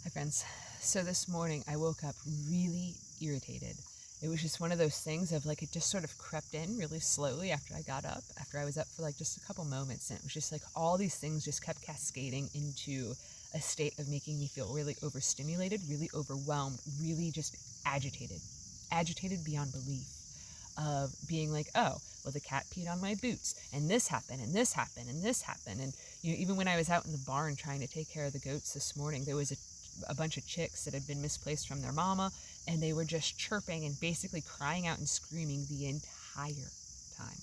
Hi, friends. So this morning I woke up really irritated. It was just one of those things of like it just sort of crept in really slowly after I got up, after I was up for like just a couple moments. And it was just like all these things just kept cascading into a state of making me feel really overstimulated, really overwhelmed, really just agitated, agitated beyond belief. Of being like, oh, well, the cat peed on my boots, and this happened, and this happened, and this happened. And even when I was out in the barn trying to take care of the goats this morning, there was a bunch of chicks that had been misplaced from their mama, and they were just chirping and basically crying out and screaming the entire time.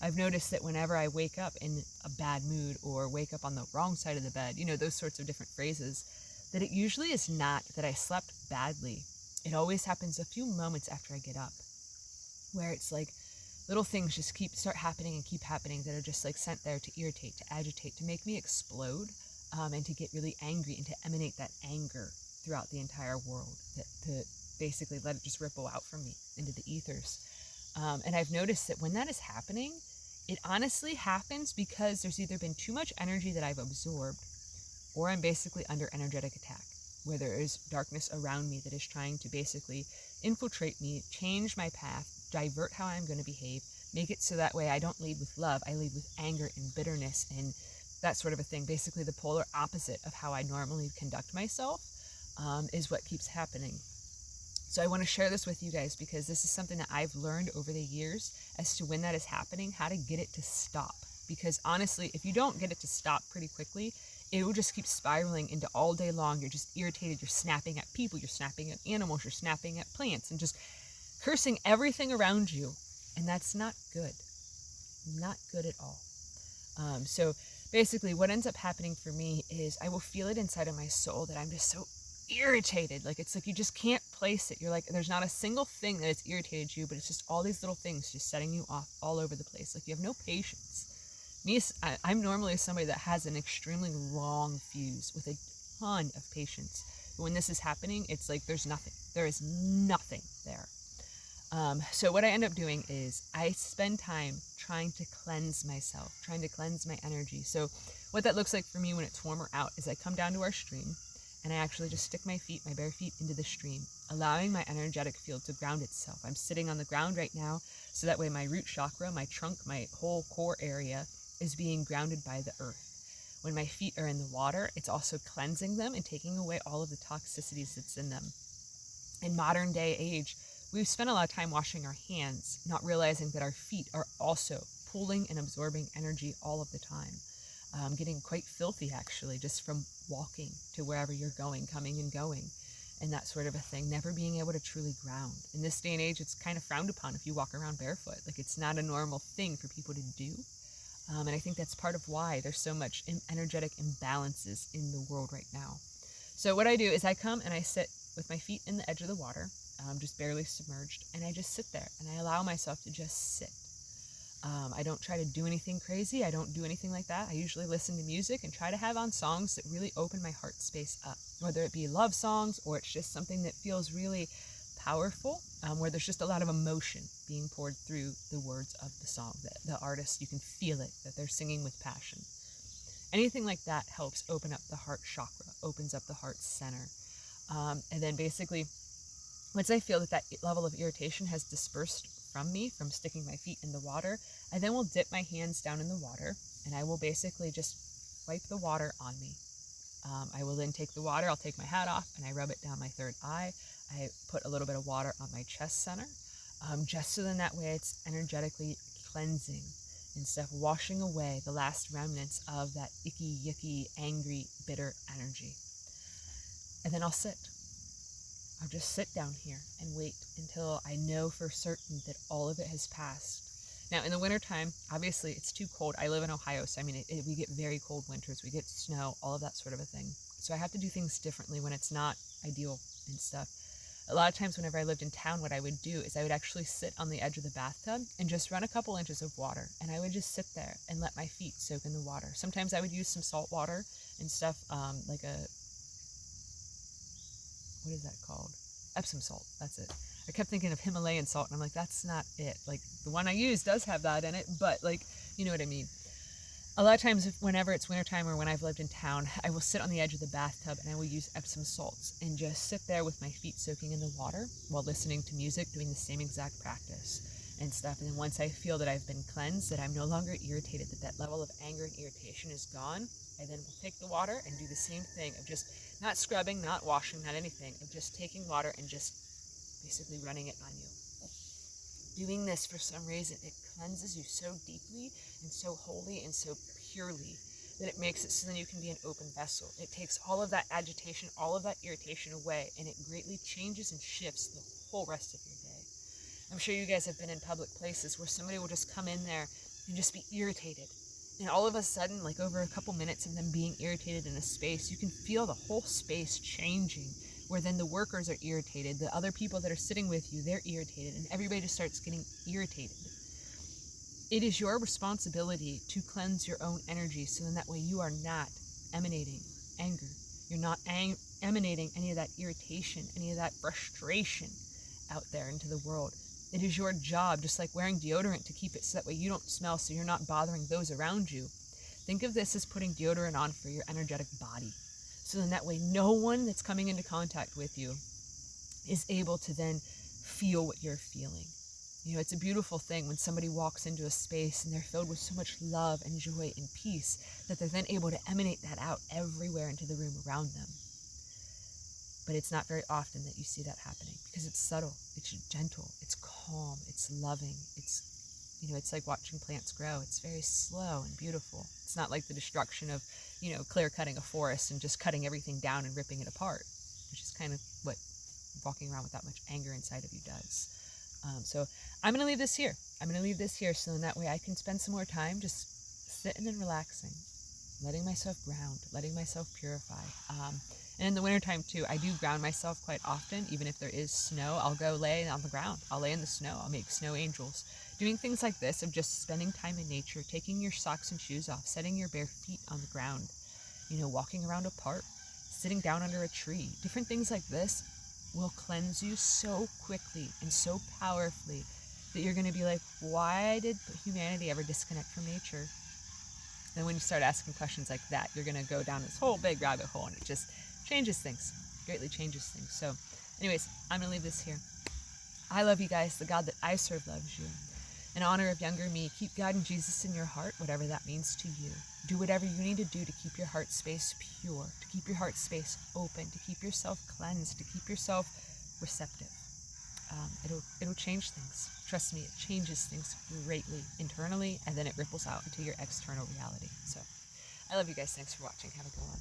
I've noticed that whenever I wake up in a bad mood or wake up on the wrong side of the bed, those sorts of different phrases, that it usually is not that I slept badly. It always happens a few moments after I get up, where it's like little things just start happening and keep happening that are just like sent there to irritate, to agitate, to make me explode, and to get really angry and to emanate that anger throughout the entire world, to basically let it just ripple out from me into the ethers. And I've noticed that when that is happening, it honestly happens because there's either been too much energy that I've absorbed, or I'm basically under energetic attack, where there is darkness around me that is trying to basically infiltrate me, change my path, divert how I'm going to behave, make it so that way I don't lead with love, I lead with anger and bitterness and that sort of a thing. Basically, the polar opposite of how I normally conduct myself is what keeps happening. So I want to share this with you guys because this is something that I've learned over the years as to when that is happening, how to get it to stop. Because honestly, if you don't get it to stop pretty quickly, it will just keep spiraling into all day long. You're just irritated. You're snapping at people. You're snapping at animals. You're snapping at plants and just cursing everything around you. And that's not good. Not good at all. So basically what ends up happening for me is I will feel it inside of my soul that I'm just so irritated. Like it's like you just can't place it. You're like, there's not a single thing that has irritated you, but it's just all these little things just setting you off all over the place. Like you have no patience. I'm normally somebody that has an extremely long fuse with a ton of patience. But when this is happening, it's like there's nothing. There is nothing there. So what I end up doing is I spend time trying to cleanse myself, trying to cleanse my energy. So what that looks like for me when it's warmer out is I come down to our stream and I actually just stick my bare feet into the stream, allowing my energetic field to ground itself. I'm sitting on the ground right now, so that way my root chakra, my trunk, my whole core area is being grounded by the earth. When my feet are in the water, it's also cleansing them and taking away all of the toxicities that's in them. In modern day age, we've spent a lot of time washing our hands, not realizing that our feet are also pulling and absorbing energy all of the time. Getting quite filthy, actually, just from walking to wherever you're going, coming and going, and that sort of a thing. Never being able to truly ground. In this day and age, it's kind of frowned upon if you walk around barefoot. Like, it's not a normal thing for people to do. And I think that's part of why there's so much energetic imbalances in the world right now. So what I do is I come and I sit with my feet in the edge of the water, just barely submerged, and I just sit there and I allow myself to just sit. I don't try to do anything crazy. I don't do anything like that. I usually listen to music and try to have on songs that really open my heart space up, whether it be love songs or it's just something that feels really powerful, where there's just a lot of emotion being poured through the words of the song. The artist, you can feel it, that they're singing with passion. Anything like that helps open up the heart chakra, opens up the heart center. And then basically, once I feel that level of irritation has dispersed from me, from sticking my feet in the water, I then will dip my hands down in the water and I will basically just wipe the water on me. I will then take the water, I'll take my hat off and I rub it down my third eye. I put a little bit of water on my chest center, just so then that way it's energetically cleansing and stuff, washing away the last remnants of that icky, yucky, angry, bitter energy. And then I'll sit. I'll just sit down here and wait until I know for certain that all of it has passed. Now, in the wintertime, obviously, it's too cold. I live in Ohio, so we get very cold winters. We get snow, all of that sort of a thing. So I have to do things differently when it's not ideal and stuff. A lot of times whenever I lived in town, what I would do is I would actually sit on the edge of the bathtub and just run a couple inches of water. And I would just sit there and let my feet soak in the water. Sometimes I would use some salt water and stuff, like what is that called? Epsom salt, that's it. I kept thinking of Himalayan salt, and I'm like, that's not it. Like, the one I use does have that in it, but, like, you know what I mean. A lot of times, whenever it's wintertime or when I've lived in town, I will sit on the edge of the bathtub and I will use Epsom salts and just sit there with my feet soaking in the water while listening to music, doing the same exact practice and stuff. And then once I feel that I've been cleansed, that I'm no longer irritated, that level of anger and irritation is gone, I then will take the water and do the same thing of just not scrubbing, not washing, not anything, of just taking water and just basically running it on you. Doing this, for some reason, it cleanses you so deeply and so wholly and so purely that it makes it so then you can be an open vessel. It takes all of that agitation, all of that irritation away, and it greatly changes and shifts the whole rest of your day. I'm sure you guys have been in public places where somebody will just come in there and just be irritated. And all of a sudden, like over a couple minutes of them being irritated in a space, you can feel the whole space changing, where then the workers are irritated, the other people that are sitting with you, they're irritated, and everybody just starts getting irritated. It is your responsibility to cleanse your own energy, so then that way you are not emanating anger. You're not emanating any of that irritation, any of that frustration out there into the world. It is your job, just like wearing deodorant, to keep it so that way you don't smell, so you're not bothering those around you. Think of this as putting deodorant on for your energetic body. So then that way no one that's coming into contact with you is able to then feel what you're feeling. You know, it's a beautiful thing when somebody walks into a space and they're filled with so much love and joy and peace that they're then able to emanate that out everywhere into the room around them. But it's not very often that you see that happening because it's subtle, it's gentle, it's calm, it's loving, it's like watching plants grow. It's very slow and beautiful. It's not like the destruction of, clear cutting a forest and just cutting everything down and ripping it apart, which is kind of what walking around with that much anger inside of you does. So I'm going to leave this here. So in that way I can spend some more time just sitting and relaxing, letting myself ground, letting myself purify. And in the wintertime too, I do ground myself quite often. Even if there is snow, I'll go lay on the ground. I'll lay in the snow. I'll make snow angels. Doing things like this of just spending time in nature, taking your socks and shoes off, setting your bare feet on the ground, walking around a park, sitting down under a tree. Different things like this will cleanse you so quickly and so powerfully that you're going to be like, why did humanity ever disconnect from nature? Then when you start asking questions like that, you're going to go down this whole big rabbit hole, and it just changes things, greatly changes things. So anyways, I'm going to leave this here. I love you guys. The God that I serve loves you. In honor of younger me, keep God and Jesus in your heart, whatever that means to you. Do whatever you need to do to keep your heart space pure, to keep your heart space open, to keep yourself cleansed, to keep yourself receptive. It'll change things. Trust me, it changes things greatly internally, and then it ripples out into your external reality. So I love you guys. Thanks for watching. Have a good one.